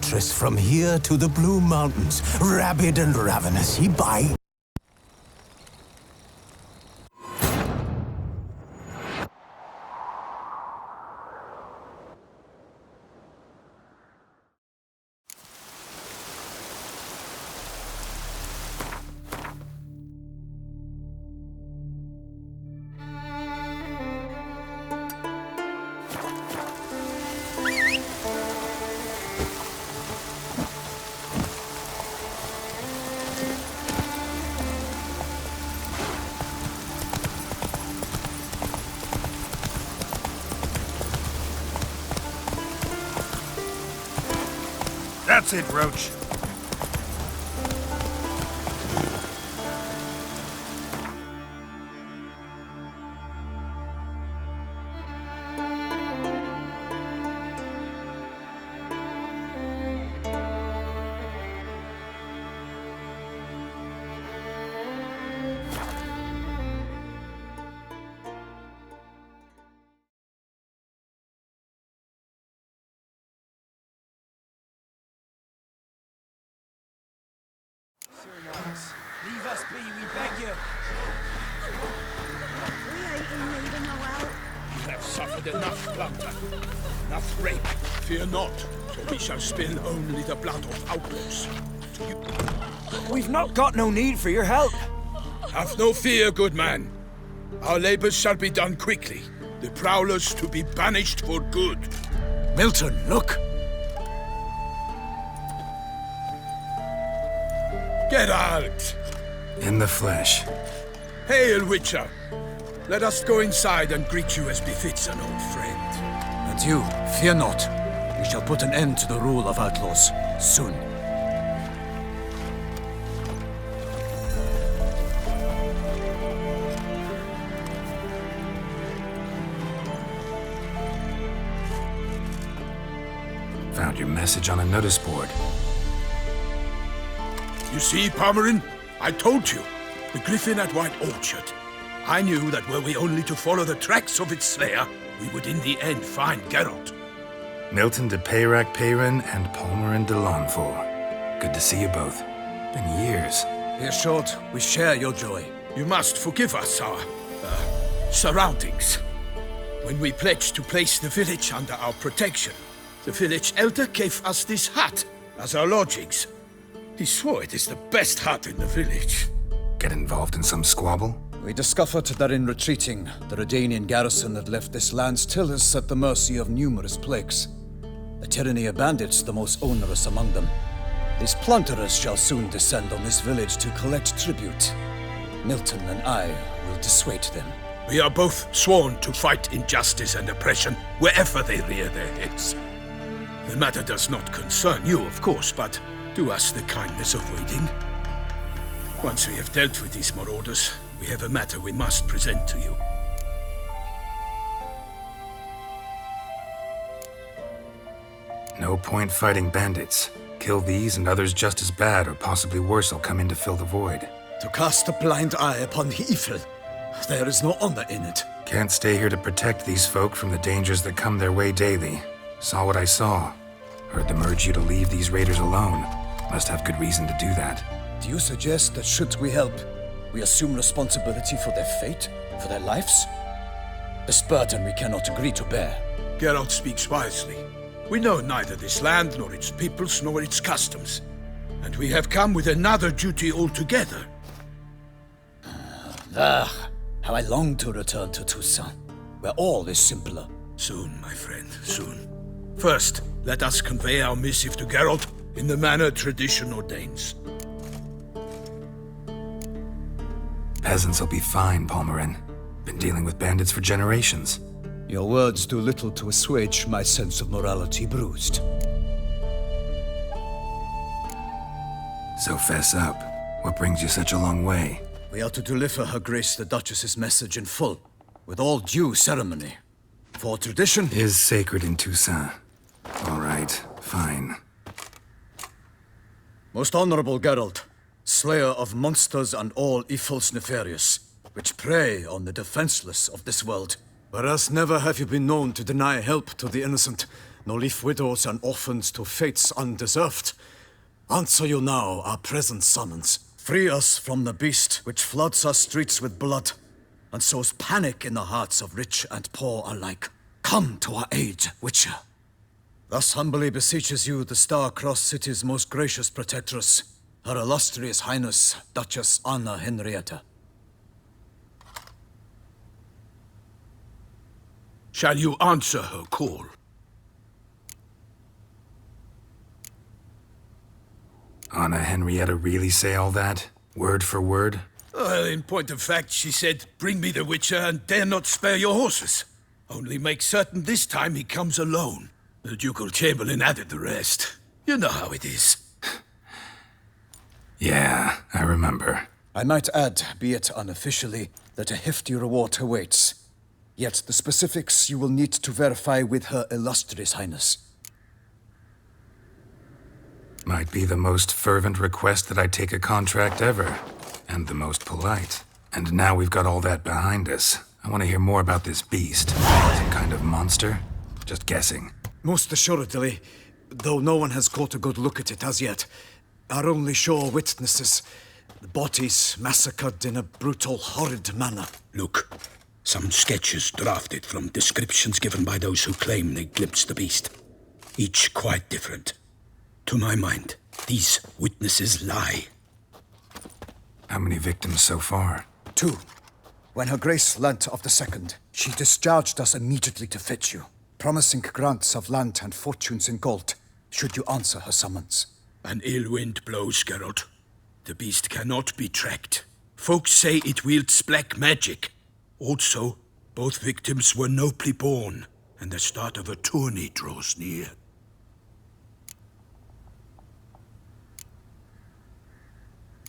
fortress from here to the Blue Mountains. Rabid and ravenous, he bites. That's it, Roach. Leave us be, we beg you. We ain't in need of no help. You have suffered enough, Plunter. Enough rape. Fear not, for we shall spill only the blood of outlaws. We've not got no need for your help. Have no fear, good man. Our labors shall be done quickly. The prowlers to be banished for good. Milton, look. Get out! In the flesh. Hail, Witcher! Let us go inside and greet you as befits an old friend. And you, fear not. We shall put an end to the rule of outlaws, soon. Found your message on a notice board. You see, Pomerin? I told you. The griffin at White Orchard. I knew that were we only to follow the tracks of its slayer, we would in the end find Geralt. Milton de Peyrac Peyrin and Palmerin de Lonfort. Good to see you both. Been years. Be assured, we share your joy. You must forgive us our, surroundings. When we pledged to place the village under our protection, the village elder gave us this hut as our lodgings. He swore it is the best hut in the village. Get involved in some squabble? We discovered that in retreating, the Redanian garrison that left this land still is at the mercy of numerous plagues. The tyranny of bandits the most onerous among them. These plunderers shall soon descend on this village to collect tribute. Milton and I will dissuade them. We are both sworn to fight injustice and oppression wherever they rear their heads. The matter does not concern you, of course, but do us the kindness of waiting. Once we have dealt with these marauders, we have a matter we must present to you. No point fighting bandits. Kill these and others just as bad, or possibly worse, will come in to fill the void. To cast a blind eye upon the evil, there is no honor in it. Can't stay here to protect these folk from the dangers that come their way daily. Saw what I saw. Heard them urge you to leave these raiders alone. Must have good reason to do that. Do you suggest that should we help, we assume responsibility for their fate, for their lives? This burden we cannot agree to bear. Geralt speaks wisely. We know neither this land, nor its peoples, nor its customs. And we have come with another duty altogether. How I long to return to Toussaint, where all is simpler. Soon, my friend, soon. First, let us convey our missive to Geralt in the manner tradition ordains. Peasants will be fine, Palmerin. Been dealing with bandits for generations. Your words do little to assuage my sense of morality bruised. So fess up. What brings you such a long way? We are to deliver Her Grace the Duchess's message in full, with all due ceremony. For tradition is sacred in Toussaint. All right, fine. Most honorable Geralt, slayer of monsters and all evils nefarious, which prey on the defenseless of this world. Whereas never have you been known to deny help to the innocent, nor leave widows and orphans to fates undeserved. Answer you now our present summons. Free us from the beast which floods our streets with blood and sows panic in the hearts of rich and poor alike. Come to our aid, Witcher. Thus humbly beseeches you the Star-Crossed City's most gracious protectress, Her Illustrious Highness, Duchess Anna Henrietta. Shall you answer her call? Anna Henrietta really say all that? Word for word? Well, in point of fact, she said, "Bring me the Witcher and dare not spare your horses. Only make certain this time he comes alone." The Ducal Chamberlain added the rest. You know how it is. Yeah, I remember. I might add, be it unofficially, that a hefty reward awaits. Yet the specifics you will need to verify with Her Illustrious Highness. Might be the most fervent request that I take a contract ever. And the most polite. And now we've got all that behind us. I want to hear more about this beast. Some kind of monster? Just guessing. Most assuredly, though no one has caught a good look at it as yet. Our only sure witnesses, the bodies massacred in a brutal, horrid manner. Look, some sketches drafted from descriptions given by those who claim they glimpsed the beast. Each quite different. To my mind, these witnesses lie. How many victims so far? 2. When Her Grace learnt of the second, she discharged us immediately to fetch you, promising grants of land and fortunes in gold, should you answer her summons. An ill wind blows, Geralt. The beast cannot be tracked. Folks say it wields black magic. Also, both victims were nobly born, and the start of a tourney draws near.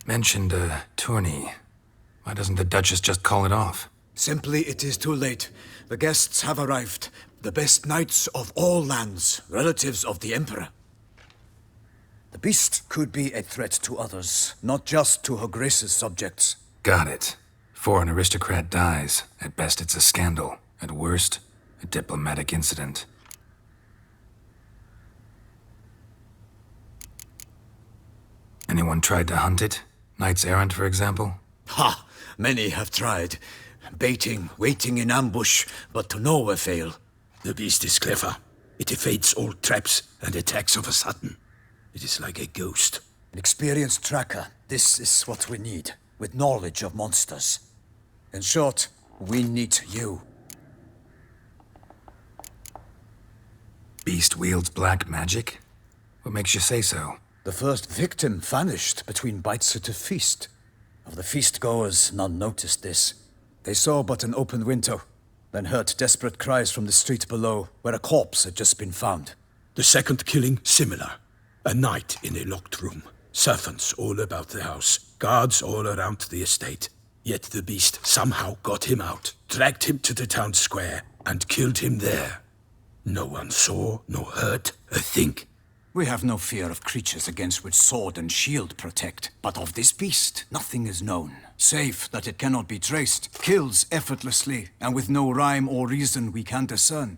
Mentioned a tourney. Why doesn't the Duchess just call it off? Simply, it is too late. The guests have arrived. The best knights of all lands, relatives of the Emperor. The beast could be a threat to others, not just to Her Grace's subjects. Got it. Before an aristocrat dies, at best it's a scandal. At worst, a diplomatic incident. Anyone tried to hunt it? Knights errant, for example? Ha! Many have tried. Baiting, waiting in ambush, but to no avail. The beast is clever. It evades all traps and attacks of a sudden. It is like a ghost. An experienced tracker. This is what we need, with knowledge of monsters. In short, we need you. Beast wields black magic? What makes you say so? The first victim vanished between bites at a feast. Of the feast-goers, none noticed this. They saw but an open window, then heard desperate cries from the street below, where a corpse had just been found. The second killing, similar. A night in a locked room. Servants all about the house. Guards all around the estate. Yet the beast somehow got him out, dragged him to the town square, and killed him there. No one saw, nor heard a thing. We have no fear of creatures against which sword and shield protect, but of this beast, nothing is known, save that it cannot be traced, kills effortlessly, and with no rhyme or reason we can discern.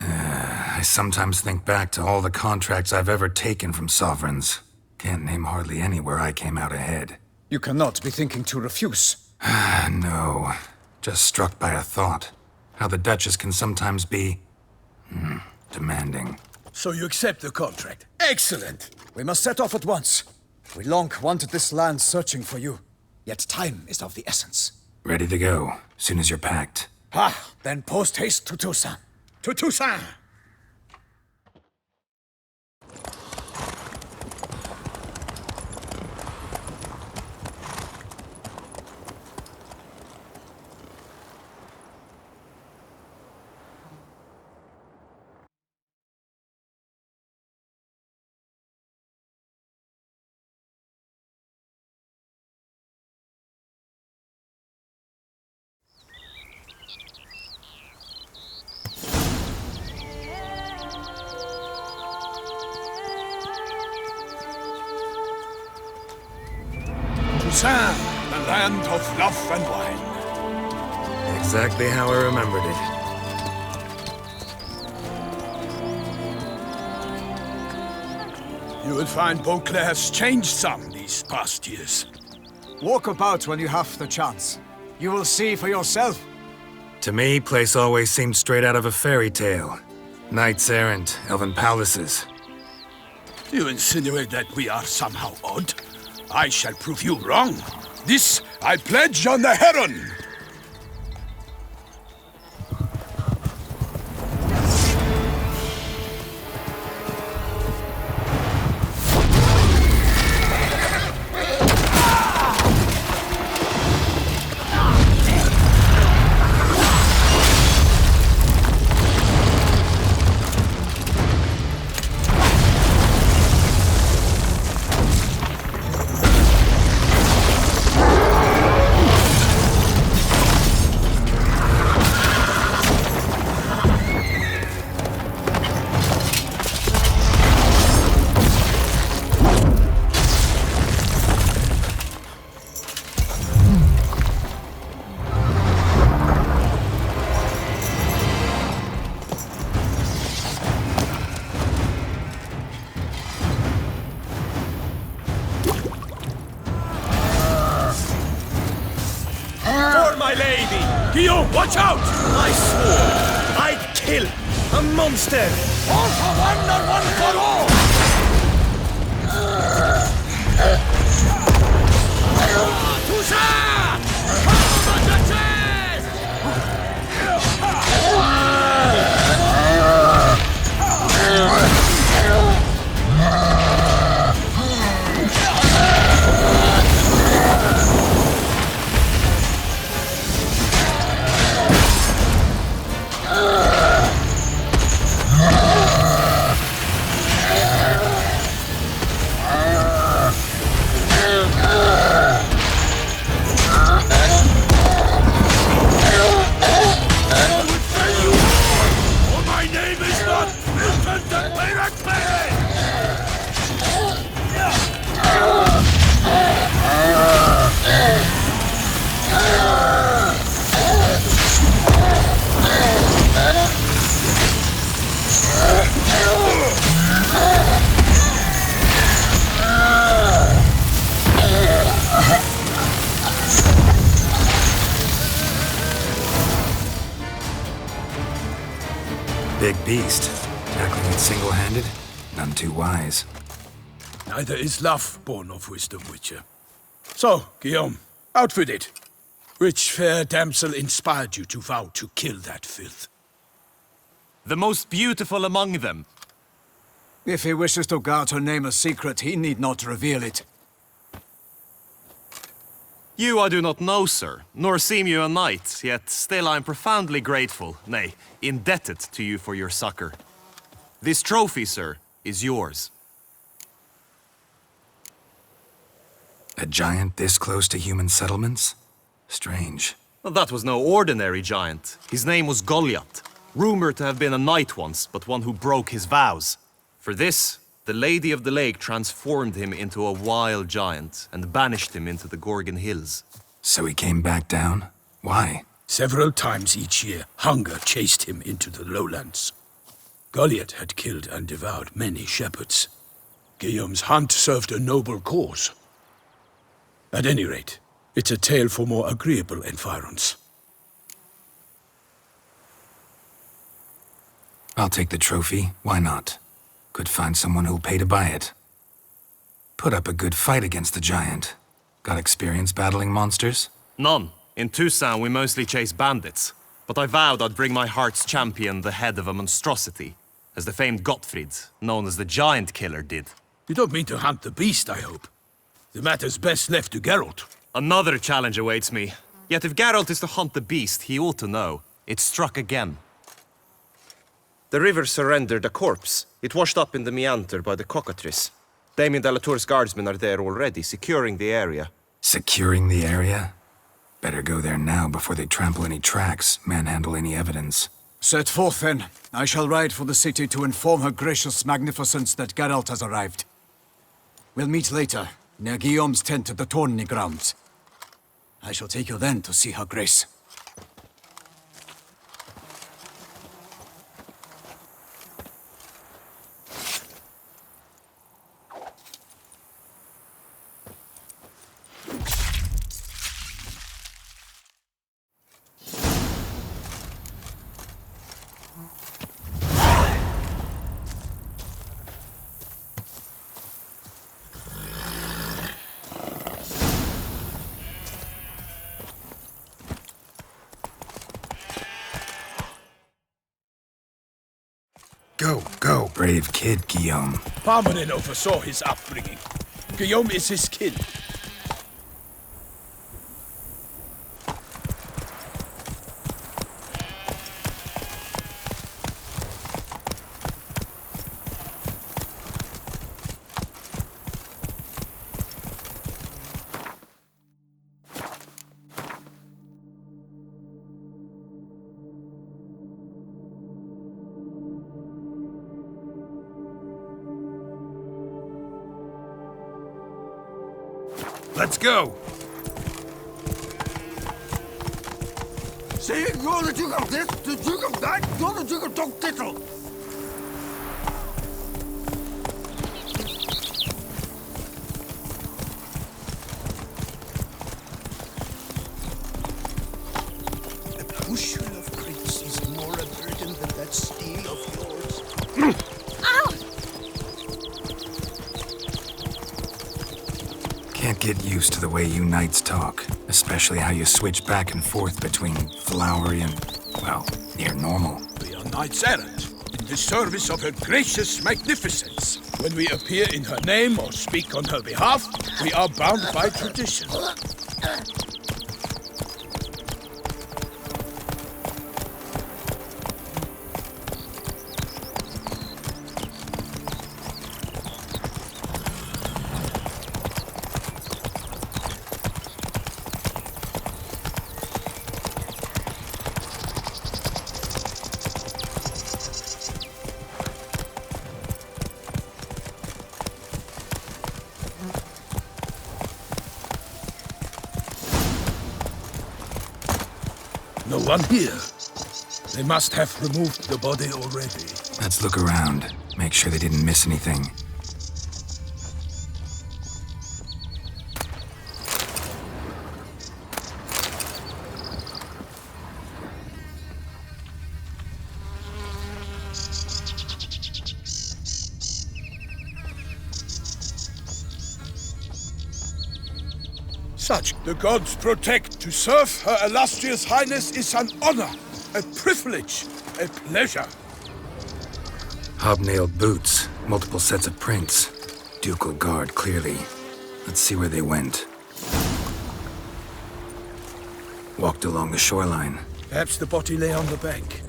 I sometimes think back to all the contracts I've ever taken from sovereigns. Can't name hardly any where I came out ahead. You cannot be thinking to refuse. No. Just struck by a thought. How the Duchess can sometimes be... demanding. So you accept the contract. Excellent! We must set off at once. We long wanted this land searching for you. Yet time is of the essence. Ready to go, soon as you're packed. Then post-haste to Toussaint. To Toussaint! Toussaint, the land of fluff and wine. Exactly how I remembered it. You will find Beauclair's changed some these past years. Walk about when you have the chance. You will see for yourself. To me, place always seemed straight out of a fairy tale. Knights errant, elven palaces. You insinuate that we are somehow odd? I shall prove you wrong. This I pledge on the Heron! My lady! Guillaume, watch out! I swore I'd kill a monster! All for one and one for all! Toussaint! Come on the chest! Big beast. Tackling it single-handed? None too wise. Neither is love born of wisdom, Witcher. So, Guillaume, out with it. Which fair damsel inspired you to vow to kill that filth? The most beautiful among them. If he wishes to guard her name a secret, he need not reveal it. You I do not know, sir, nor seem you a knight, yet still I am profoundly grateful, nay, indebted to you for your succor. This trophy, sir, is yours. A giant this close to human settlements? Strange. Well, that was no ordinary giant. His name was Goliath, rumored to have been a knight once, but one who broke his vows. For this, the Lady of the Lake transformed him into a wild giant and banished him into the Gorgon Hills. So he came back down? Why? Several times each year, hunger chased him into the lowlands. Goliath had killed and devoured many shepherds. Guillaume's hunt served a noble cause. At any rate, it's a tale for more agreeable environs. I'll take the trophy. Why not? Could find someone who'll pay to buy it. Put up a good fight against the giant. Got experience battling monsters? None. In Toussaint we mostly chase bandits. But I vowed I'd bring my heart's champion the head of a monstrosity, as the famed Gottfried, known as the Giant Killer, did. You don't mean to hunt the beast, I hope. The matter's best left to Geralt. Another challenge awaits me. Yet if Geralt is to hunt the beast, he ought to know. It struck again. The river surrendered a corpse. It washed up in the meander by the cockatrice. Damien de la Tour's guardsmen are there already, securing the area. Securing the area? Better go there now before they trample any tracks, manhandle any evidence. Set forth, then. I shall ride for the city to inform her gracious magnificence that Geralt has arrived. We'll meet later, near Guillaume's tent at the tourney grounds. I shall take you then to see her grace. Go, brave kid, Guillaume. Parmanin oversaw his upbringing. Guillaume is his kin. Let's go! Say you're the Duke of this, the Duke of that, you're the Duke of Dog Tittle. The bushel of grapes is more a burden than that steel of yours. Can't get used to the way you knights talk, especially how you switch back and forth between flowery and, well, near normal. We are knights errant, in the service of her gracious magnificence. When we appear in her name or speak on her behalf, we are bound by tradition. No one here. They must have removed the body already. Let's look around. Make sure they didn't miss anything. Such the gods protect. To serve her illustrious highness is an honor, a privilege, a pleasure. Hobnailed boots, multiple sets of prints. Ducal guard, clearly. Let's see where they went. Walked along the shoreline. Perhaps the body lay on the bank.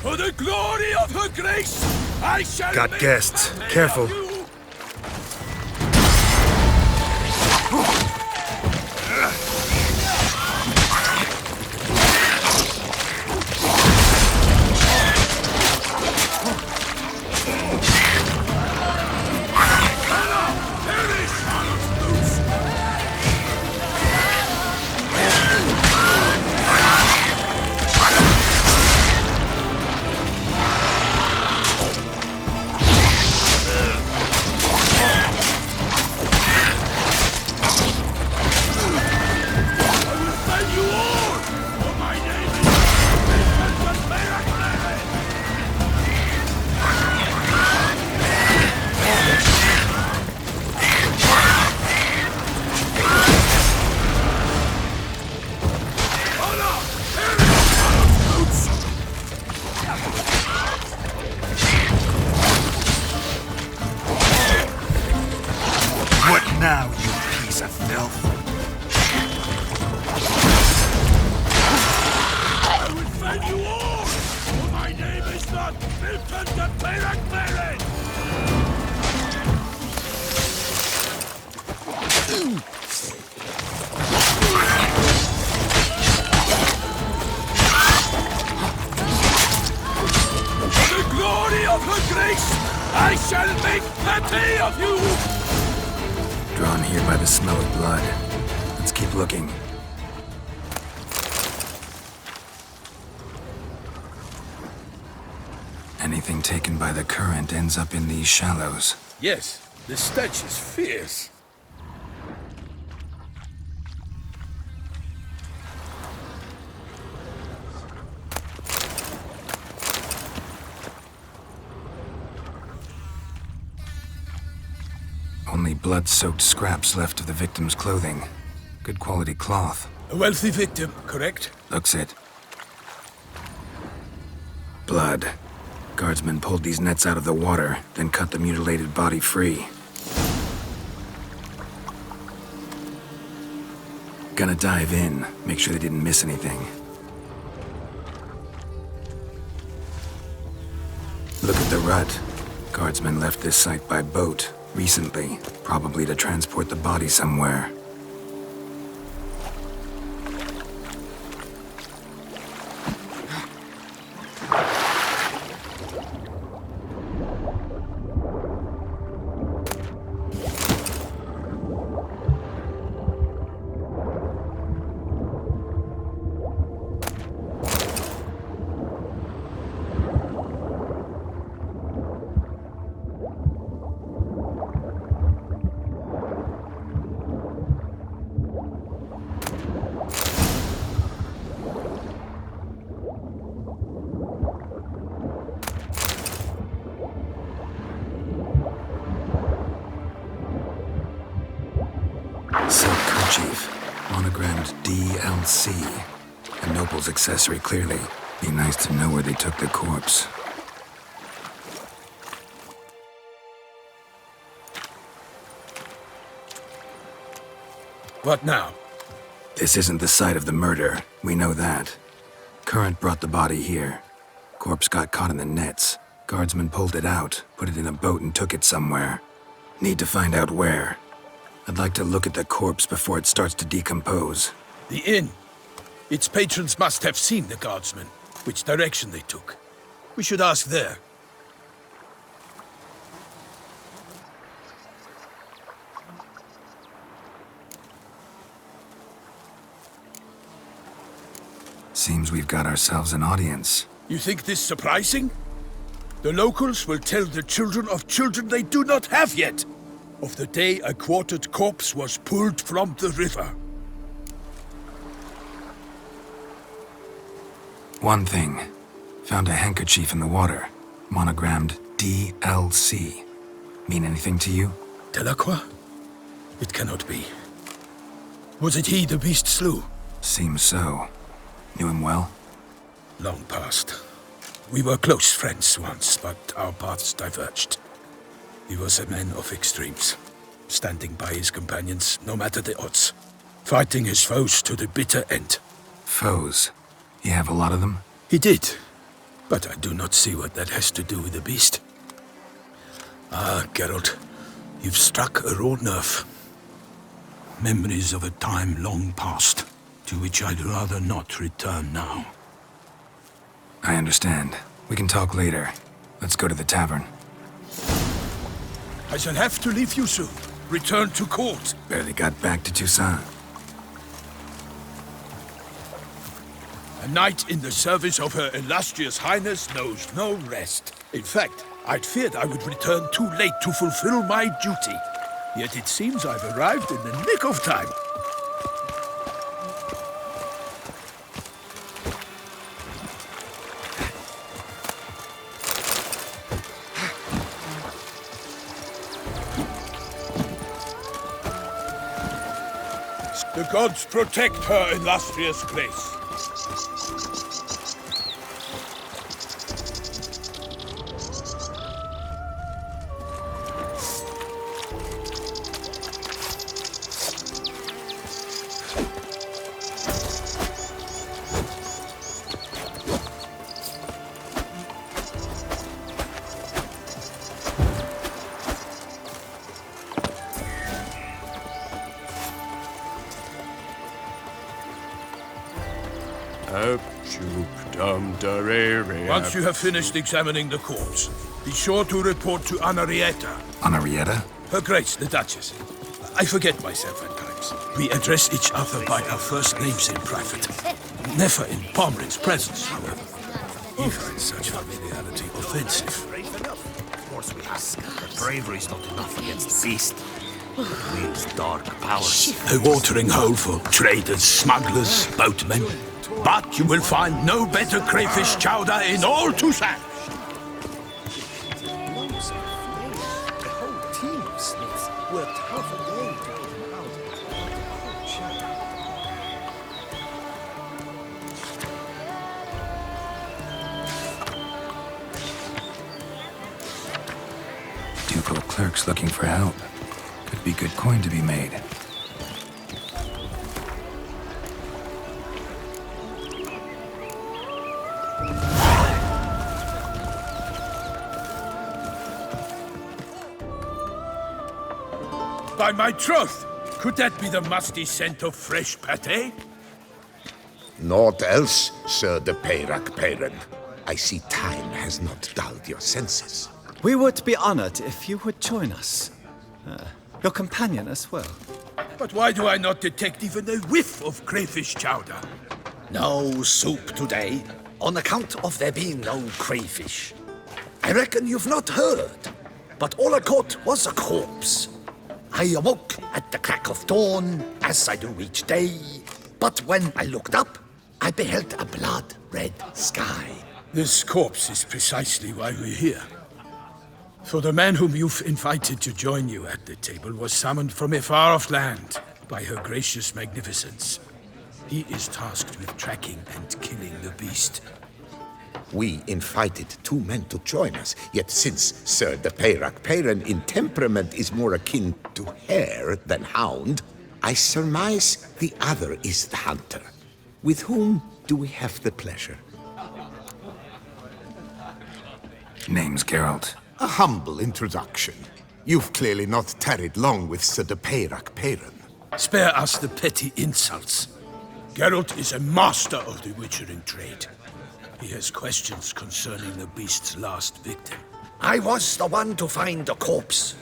For the glory of her grace, I shall Got make guests. a man Careful. of you. What now, you piece of filth? I will find you all, for my name is not Milton the Perak. of her grace, I shall make petty of you! Drawn here by the smell of blood. Let's keep looking. Anything taken by the current ends up in these shallows. Yes, the stench is fierce. Only blood-soaked scraps left of the victim's clothing. Good quality cloth. A wealthy victim, correct? Looks it. Blood. Guardsmen pulled these nets out of the water, then cut the mutilated body free. Gonna dive in, make sure they didn't miss anything. Look at the rut. Guardsmen left this site by boat recently, probably to transport the body somewhere. Silk kerchief, monogrammed DLC. A noble's accessory, clearly. Be nice to know where they took the corpse. What now? This isn't the site of the murder. We know that. Current brought the body here. Corpse got caught in the nets. Guardsmen pulled it out, put it in a boat and took it somewhere. Need to find out where. I'd like to look at the corpse before it starts to decompose. The inn. Its patrons must have seen the guardsmen, which direction they took. We should ask there. Seems we've got ourselves an audience. You think this surprising? The locals will tell the children of children they do not have yet, of the day a quartered corpse was pulled from the river. One thing. Found a handkerchief in the water. Monogrammed DLC. Mean anything to you? Delacroix? It cannot be. Was it he the beast slew? Seems so. Knew him well? Long past. We were close friends once, but our paths diverged. He was a man of extremes, standing by his companions no matter the odds, fighting his foes to the bitter end. Foes? You have a lot of them? He did, but I do not see what that has to do with the beast. Ah, Geralt, you've struck a raw nerve. Memories of a time long past, to which I'd rather not return now. I understand. We can talk later. Let's go to the tavern. I shall have to leave you soon. Return to court. Barely got back to Toussaint. A knight in the service of Her Illustrious Highness knows no rest. In fact, I'd feared I would return too late to fulfill my duty. Yet it seems I've arrived in the nick of time. The gods protect Her Illustrious Grace. Once you have finished examining the corpse, be sure to report to Anarietta. Anarietta? Her Grace, the Duchess. I forget myself at times. We address each other by our first names in private. Never in Pomrin's presence, however. You find such familiarity offensive. Of course we ask. But bravery's not enough against the beast. It wields dark powers. A watering hole for traders, smugglers, boatmen. But you will find no better crayfish chowder in all Toussaint. The whole team of smiths worked half a day to get him out of the cold shower. Ducal clerks looking for help. Could be good coin to be made. By my troth, could that be the musty scent of fresh pâté? Naught else, Sir de Peyrac-Peyran. I see time has not dulled your senses. We would be honored if you would join us. Your companion as well. But why do I not detect even a whiff of crayfish chowder? No soup today, on account of there being no crayfish. I reckon you've not heard, but all I caught was a corpse. I awoke at the crack of dawn, as I do each day, but when I looked up, I beheld a blood-red sky. This corpse is precisely why we're here. For the man whom you've invited to join you at the table was summoned from a far-off land by her gracious magnificence. He is tasked with tracking and killing the beast. We invited 2 men to join us, yet since Sir de Peyrac-Peyran in temperament is more akin to hare than hound, I surmise the other is the hunter. With whom do we have the pleasure? Name's Geralt. A humble introduction. You've clearly not tarried long with Sir de Peyrac-Peyran. Spare us the petty insults. Geralt is a master of the witchering trade. He has questions concerning the beast's last victim. I was the one to find the corpse.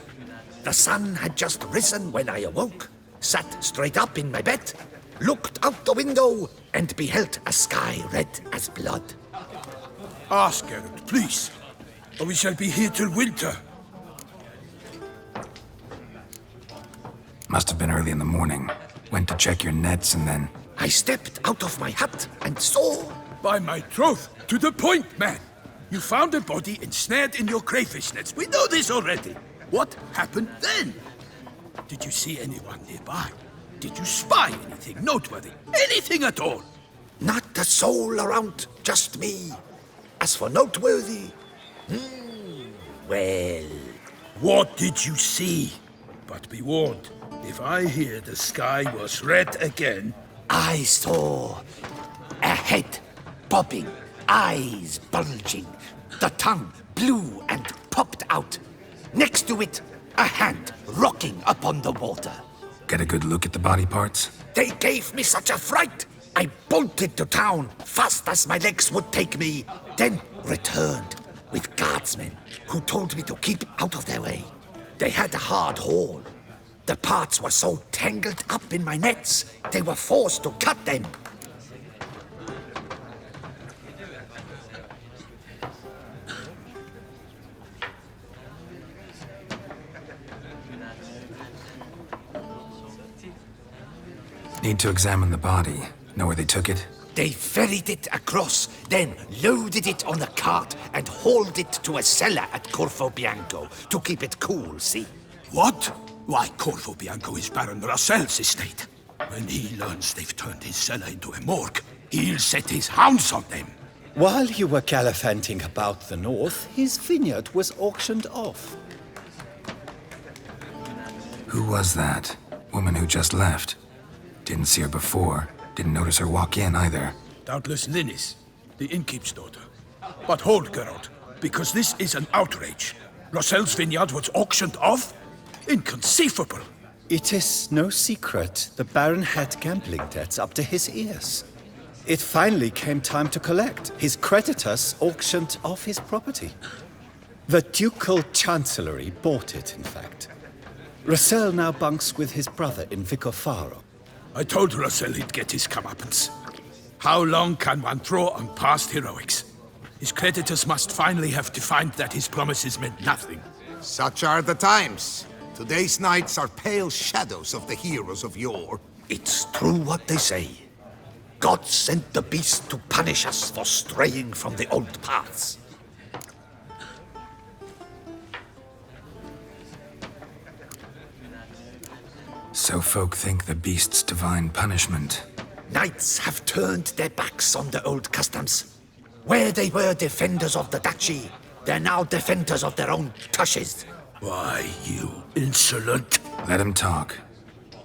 The sun had just risen when I awoke, sat straight up in my bed, looked out the window, and beheld a sky red as blood. Ask Geralt, please, or we shall be here till winter. Must have been early in the morning. Went to check your nets and then... I stepped out of my hut and saw... By my troth, to the point, man. You found a body ensnared in your crayfish nets. We know this already. What happened then? Did you see anyone nearby? Did you spy anything noteworthy? Anything at all? Not a soul around, just me. As for noteworthy... well... What did you see? But be warned, if I hear the sky was red again... I saw a head bobbing, eyes bulging, the tongue blue and popped out. Next to it, a hand rocking upon the water. Get a good look at the body parts? They gave me such a fright. I bolted to town fast as my legs would take me, then returned with guardsmen who told me to keep out of their way. They had a hard haul. The parts were so tangled up in my nets, they were forced to cut them. Need to examine the body. Know where they took it? They ferried it across, then loaded it on a cart and hauled it to a cellar at Corvo Bianco to keep it cool, see? What? Why, Corvo Bianco is Baron Russell's estate. When he learns they've turned his cellar into a morgue, he'll set his hounds on them. While you were gallivanting about the north, his vineyard was auctioned off. Who was that? Woman who just left. Didn't see her before. Didn't notice her walk in either. Doubtless Linnis, the innkeep's daughter. But hold, Geralt, because this is an outrage. Russell's vineyard was auctioned off? Inconceivable. It is no secret the Baron had gambling debts up to his ears. It finally came time to collect. His creditors auctioned off his property. The ducal chancellery bought it, in fact. Russell now bunks with his brother in Vicofaro. I told Russell he'd get his comeuppance. How long can one throw on past heroics? His creditors must finally have to find that his promises meant nothing. Such are the times. Today's knights are pale shadows of the heroes of yore. It's true what they say. God sent the beast to punish us for straying from the old paths. So folk think the beast's divine punishment. Knights have turned their backs on the old customs. Where they were defenders of the duchy, they're now defenders of their own tushes. Why, you insolent... Let him talk.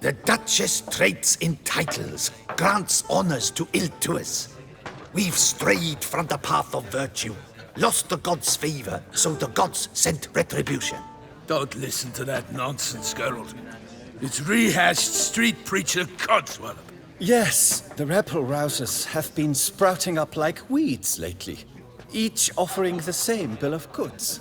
The Duchess trades in titles, grants honors to ill-doers. We've strayed from the path of virtue, lost the gods' favor, so the gods sent retribution. Don't listen to that nonsense, Geralt. It's rehashed street preacher codswallop. Yes, the rebel rousers have been sprouting up like weeds lately, each offering the same bill of goods.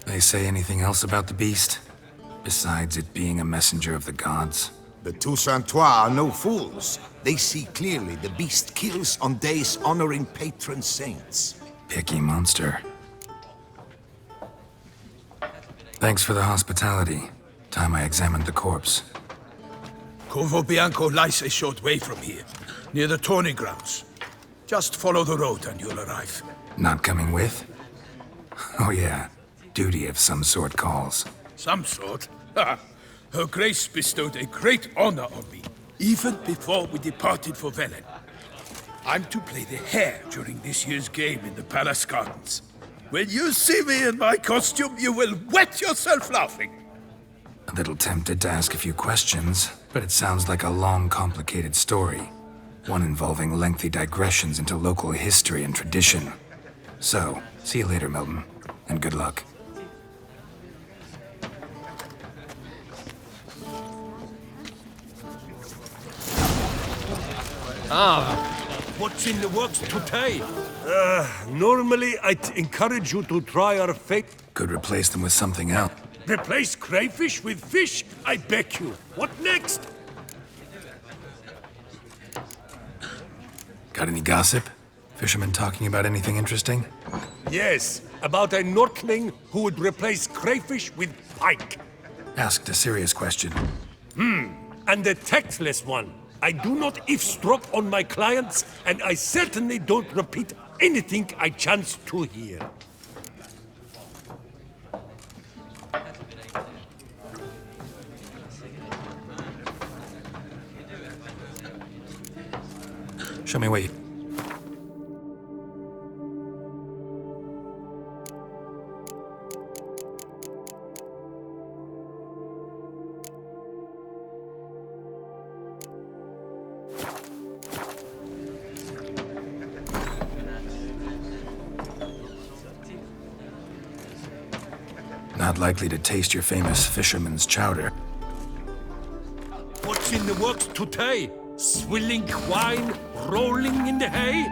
They say anything else about the beast? Besides it being a messenger of the gods? The Toussaintois are no fools. They see clearly the beast kills on days honoring patron saints. Picky monster. Thanks for the hospitality. Time I examined the corpse. Corvo Bianco lies a short way from here, near the tourney grounds. Just follow the road and you'll arrive. Not coming with? Oh yeah, duty of some sort calls. Some sort? Her Grace bestowed a great honor on me, even before we departed for Velen. I'm to play the hare during this year's game in the palace gardens. When you see me in my costume, you will wet yourself laughing. A little tempted to ask a few questions, but it sounds like a long, complicated story. One involving lengthy digressions into local history and tradition. So, see you later, Milton, and good luck. What's in the works today? Normally, I'd encourage you to try our fate. Could replace them with something else. Replace crayfish with fish? I beg you. What next? Got any gossip? Fishermen talking about anything interesting? Yes, about a Nordling who would replace crayfish with pike. Asked a serious question. And a tactless one. I do not eavesdrop on my clients, and I certainly don't repeat anything I chance to hear. Show me where you... Not likely to taste your famous fisherman's chowder. What's in the works today? Swilling wine, rolling in the hay?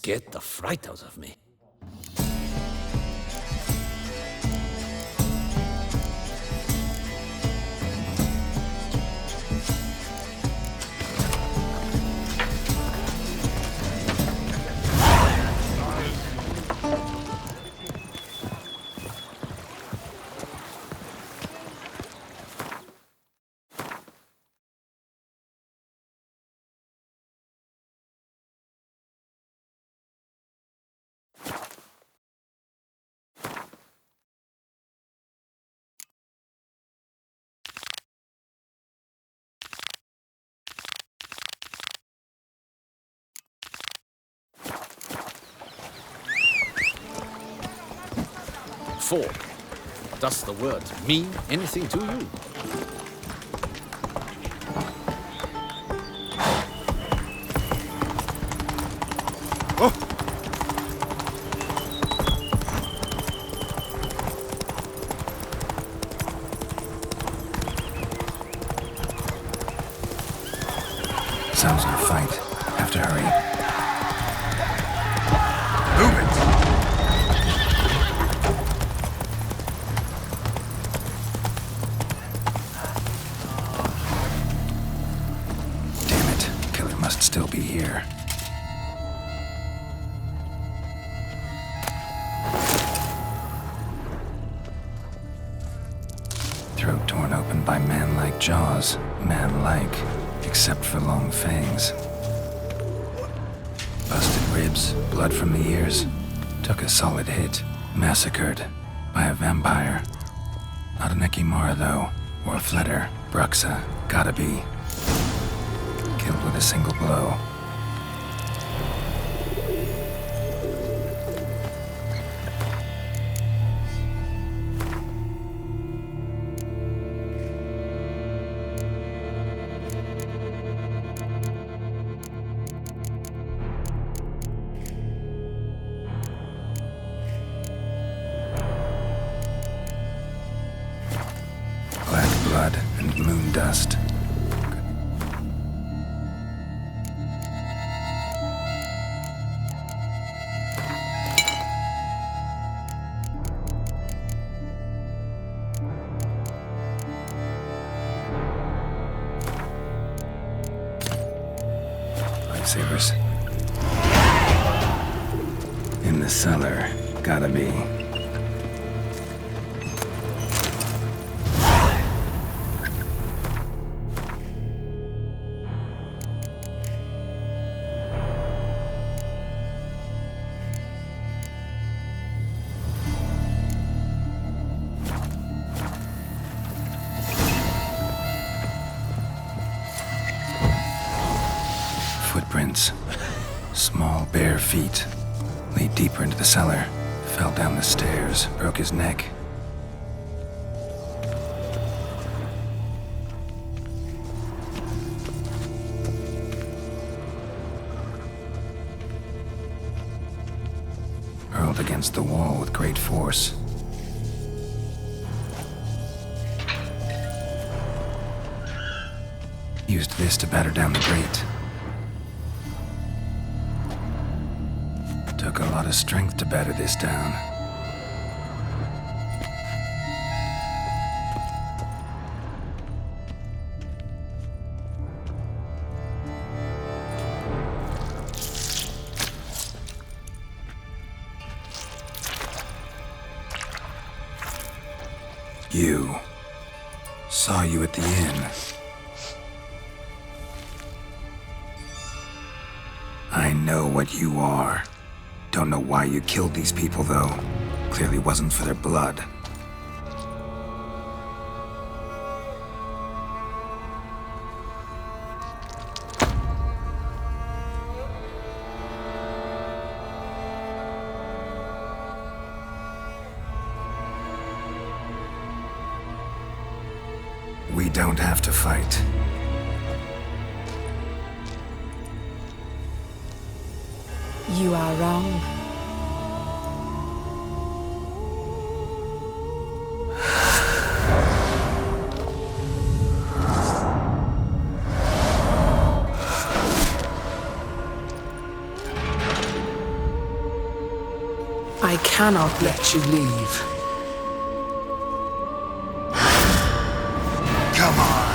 scared the fright out of me. Four. Does the word mean anything to you? Sounds like a fight. Have to hurry. Move it! Damn it. Killer must still be here. Throat torn open by man-like jaws. Man-like. Except for long fangs. Busted ribs, blood from the ears. Took a solid hit. Massacred by a vampire. Not an Ekimara, though, or a Fletter. Bruxa, gotta be. Killed with a single blow. Blood and moon dust. Lightsabers. In the cellar. Gotta be. Footprints. Small, bare feet. Lead deeper into the cellar. Fell down the stairs, broke his neck. Hurled against the wall with great force. Used this to batter down the grate. Took a lot of strength to batter this down. You. Saw you at the inn. I know what you are. Don't know why you killed these people, though. Clearly wasn't for their blood. We don't have to fight. You are wrong. I cannot let you leave. Come on.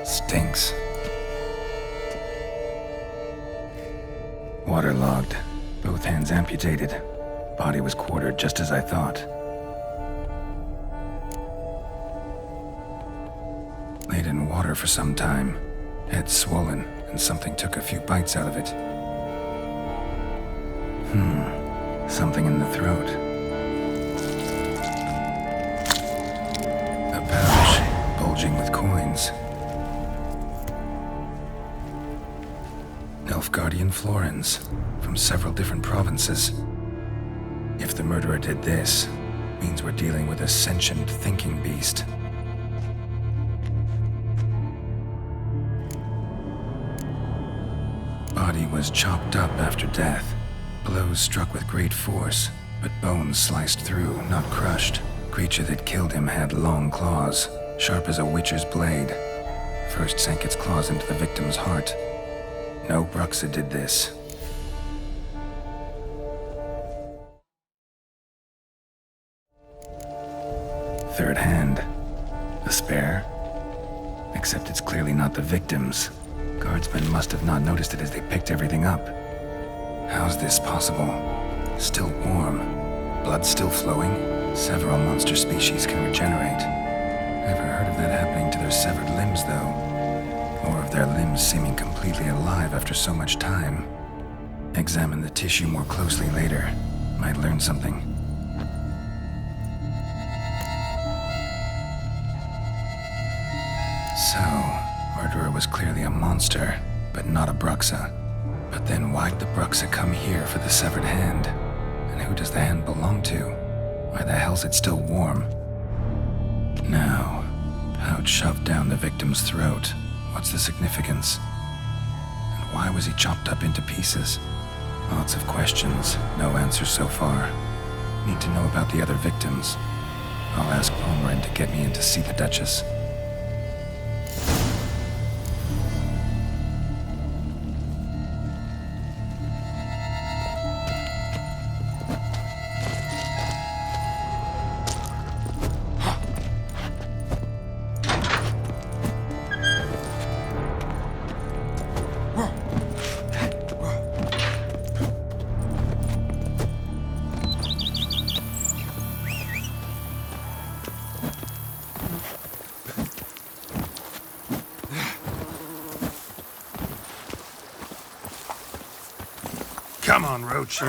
Stinks. Waterlogged. Both hands amputated. Body was quartered just as I thought. Laid in water for some time. Head swollen, and something took a few bites out of it. Something in the throat. A pouch, bulging with coins. Nilfgaardian florins, from several different provinces. If the murderer did this, means we're dealing with a sentient thinking beast. Body was chopped up after death. Blows struck with great force, but bones sliced through, not crushed. Creature that killed him had long claws, sharp as a witcher's blade. First sank its claws into the victim's heart. No Bruxa did this. Third hand. A spare? Except it's clearly not the victim's. Guardsmen must have not noticed it as they picked everything up. How's this possible? Still warm. Blood still flowing? Several monster species can regenerate. Never heard of that happening to their severed limbs, though. Or of their limbs seeming completely alive after so much time. Examine the tissue more closely later. Might learn something. So, murderer was clearly a monster, but not a Bruxa. But then why'd the Bruxa come here for the severed hand? And who does the hand belong to? Why the hell's it still warm? Now, pouch shoved down the victim's throat. What's the significance? And why was he chopped up into pieces? Lots of questions, no answers so far. Need to know about the other victims. I'll ask Palmerin to get me in to see the Duchess. Come on, Roach.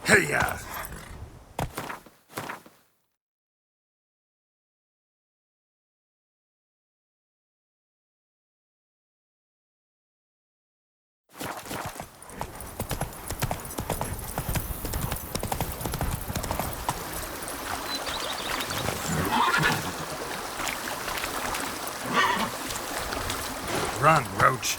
Hey-ya! Run, Roach.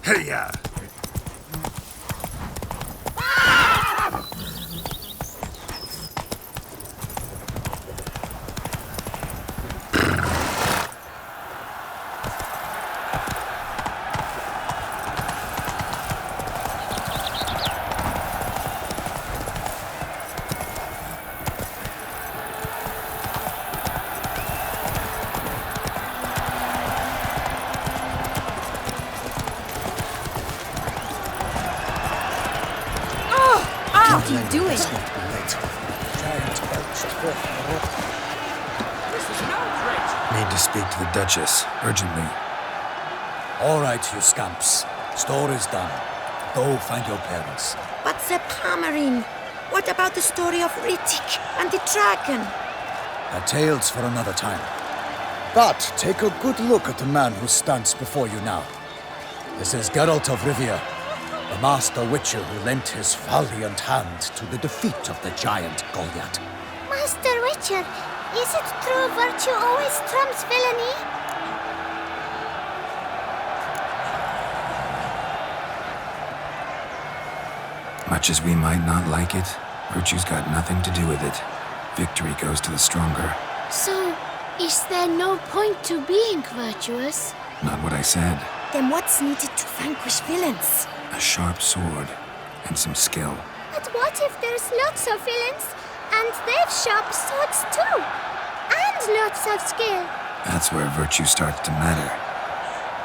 Hey-ya! What are you doing? Need to speak to the Duchess, urgently. All right, you scamps. Store is done. Go find your parents. But the Pomerine. What about the story of Rittik and the dragon? A tale's for another time. But take a good look at the man who stands before you now. This is Geralt of Rivia, the master witcher who lent his valiant hand to the defeat of the giant Goliath. Master Witcher, is it true virtue always trumps villainy? Much as we might not like it, virtue's got nothing to do with it. Victory goes to the stronger. So, is there no point to being virtuous? Not what I said. Then what's needed to vanquish villains? A sharp sword and some skill. But what if there's lots of villains and they've sharp swords too? And lots of skill. That's where virtue starts to matter.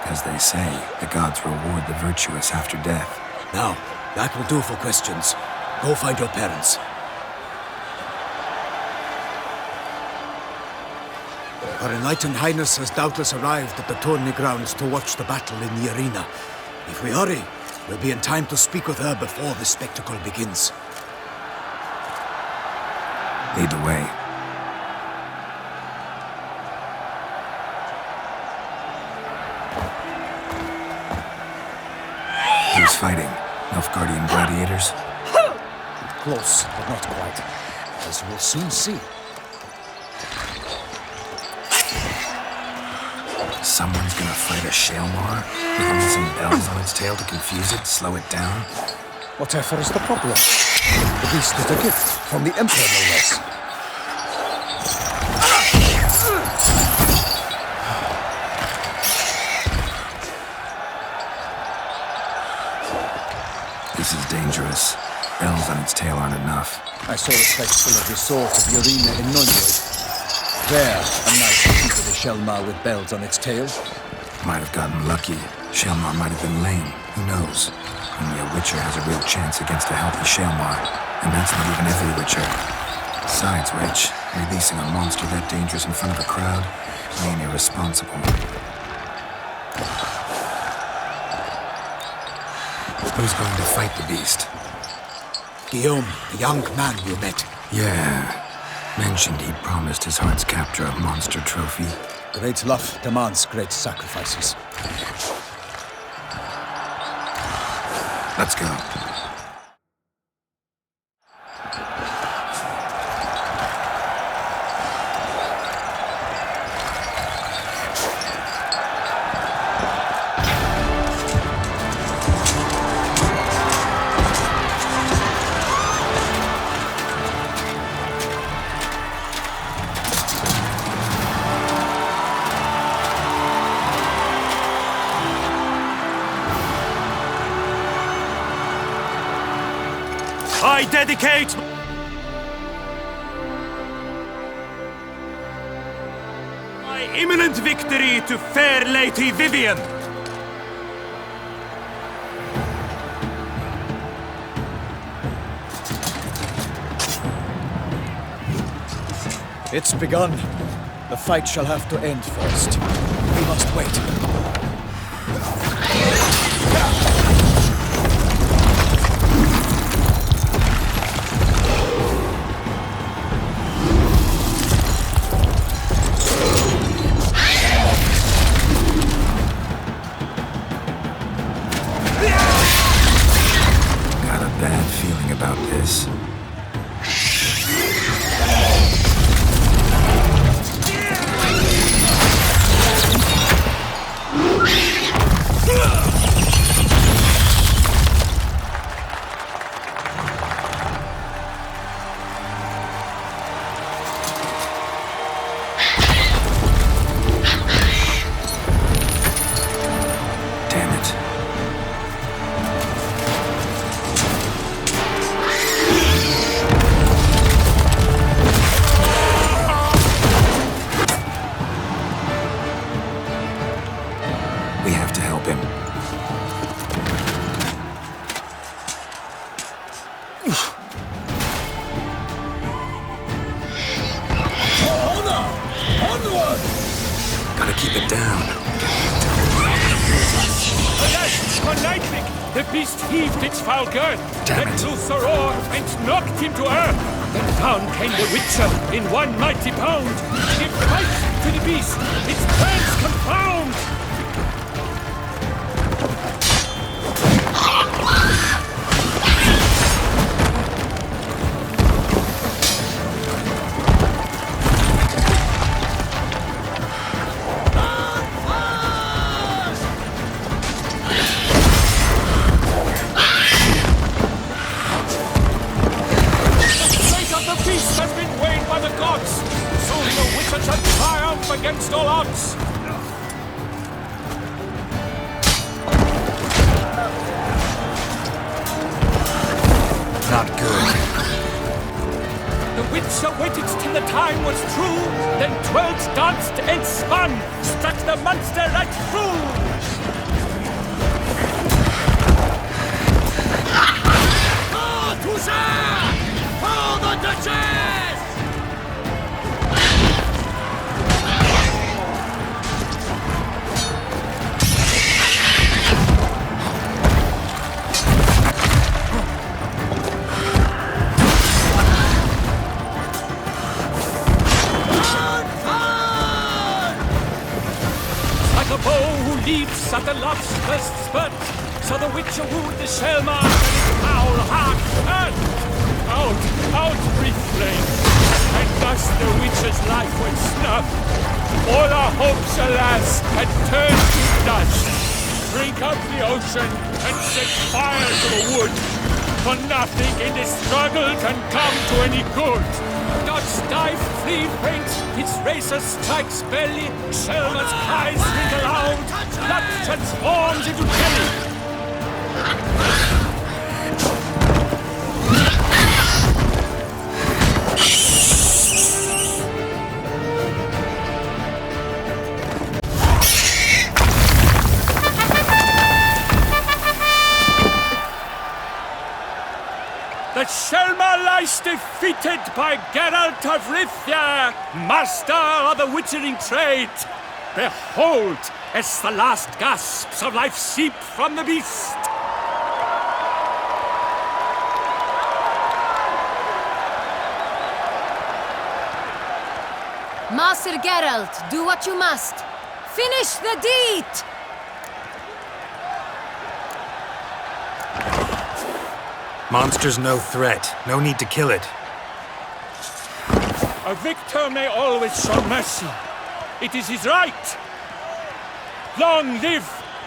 As they say, the gods reward the virtuous after death. Now, that will do for questions. Go find your parents. Her Enlightened Highness has doubtless arrived at the tourney grounds to watch the battle in the arena. If we hurry, we'll be in time to speak with her before the spectacle begins. Lead the way. Who's fighting? Nilfgaardian gladiators? Close, but not quite. As you will soon see. Someone's gonna fight a Shaelmar? With only some bells on its tail to confuse it, slow it down? Whatever is the problem? The beast is a gift from the Emperor, no less. This is dangerous. Bells on its tail aren't enough. I saw a spectacle of the sword at the arena in Nunwood. There, a knight defeated a Shaelmar with bells on its tail. Might have gotten lucky. Shaelmar might have been lame. Who knows? Only a Witcher has a real chance against a healthy Shaelmar. And that's not even every Witcher. Besides which, releasing a monster that dangerous in front of a crowd ain't irresponsible. Who's going to fight the beast? Guillaume, the young man you met. Yeah. Mentioned he'd promised his heart's capture a monster trophy. Great love demands great sacrifices. Let's go. I dedicate my My imminent victory to fair Lady Vivian! It's begun. The fight shall have to end first. We must wait. Got a bad feeling about this. Damn it. We have to help him. Gotta keep it down. Alas, for Nightwick, the beast heaved its foul girth, Damn let it. loose a roar, and knocked him to earth. Then down came the Witcher in one mighty bound. Give fight to the beast, its plans confound. Has been weighed by the gods. Soon the Witcher shall triumph against all odds. Not good. The Witcher waited till the time was true, then twirled, danced, and spun, struck the monster right through. Ah, Toussaint! For the Duchess! Like a bow who leaps at the love's first spurt, so the Witcher wooed the Selma and his foul heart hurt. Out, brief flame, and thus the Witcher's life went snuff. All our hopes, alas, had turned to dust. Drink up the ocean and set fire to the wood, for nothing in this struggle can come to any good. Dots dive, flee, faint, its racer strikes belly, Selma's cries ring aloud, blood transforms into jelly. The Selma lies defeated by Geralt of Rivia, master of the witchering trade. Behold, as the last gasps of life seep from the beast. Master Geralt, do what you must. Finish the deed! Monster's no threat. No need to kill it. A victor may always show mercy. It is his right. Long live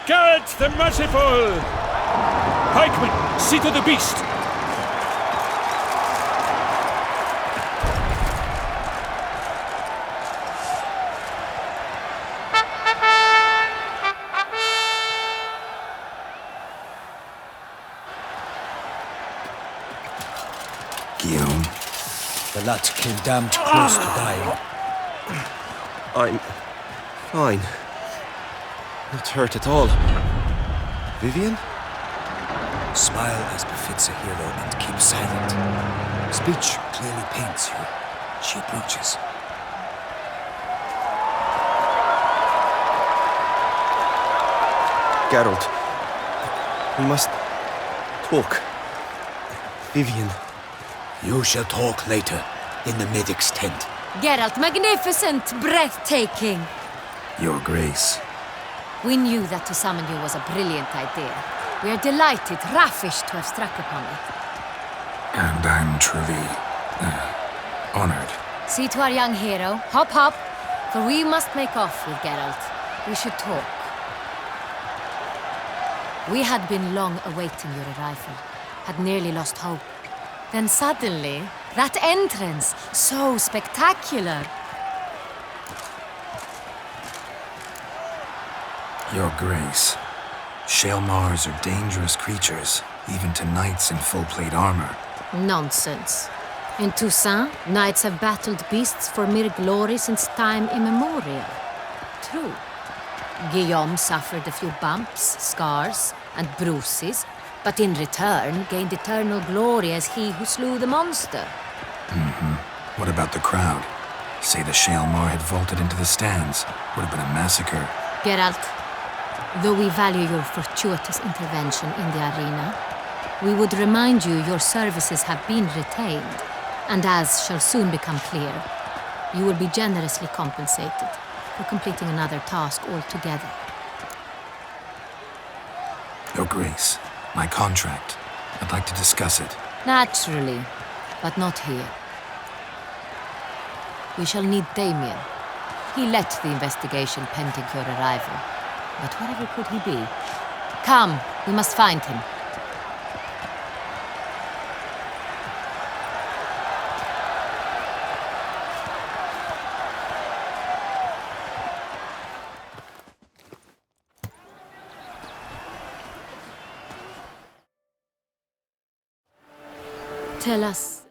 Geralt the Merciful! Pikemen, see to the beast. The lad came damned close to dying. Fine. Not hurt at all. Vivian? Smile as befits a hero and keep silent. Speech clearly paints you. She approaches. Geralt. We must talk. Vivian. You shall talk later, in the medic's tent. Geralt, magnificent, breathtaking. Your Grace. We knew that to summon you was a brilliant idea. We are delighted, ravished to have struck upon it. And I'm truly honored. See to our young hero. Hop, hop. For we must make off with Geralt. We should talk. We had been long awaiting your arrival. Had nearly lost hope. Then suddenly, that entrance, so spectacular. Your Grace. Shaelmars are dangerous creatures, even to knights in full plate armor. Nonsense. In Toussaint, knights have battled beasts for mere glory since time immemorial. True. Guillaume suffered a few bumps, scars, and bruises, but in return gained eternal glory as he who slew the monster. What about the crowd? Say the Shaelmar had vaulted into the stands. Would have been a massacre. Geralt, though we value your fortuitous intervention in the arena, we would remind you your services have been retained, and as shall soon become clear, you will be generously compensated for completing another task altogether. Your Grace, my contract. I'd like to discuss it. Naturally, but not here. We shall need Damien. He led the investigation pending your arrival. But wherever could he be? Come, we must find him. Tell us,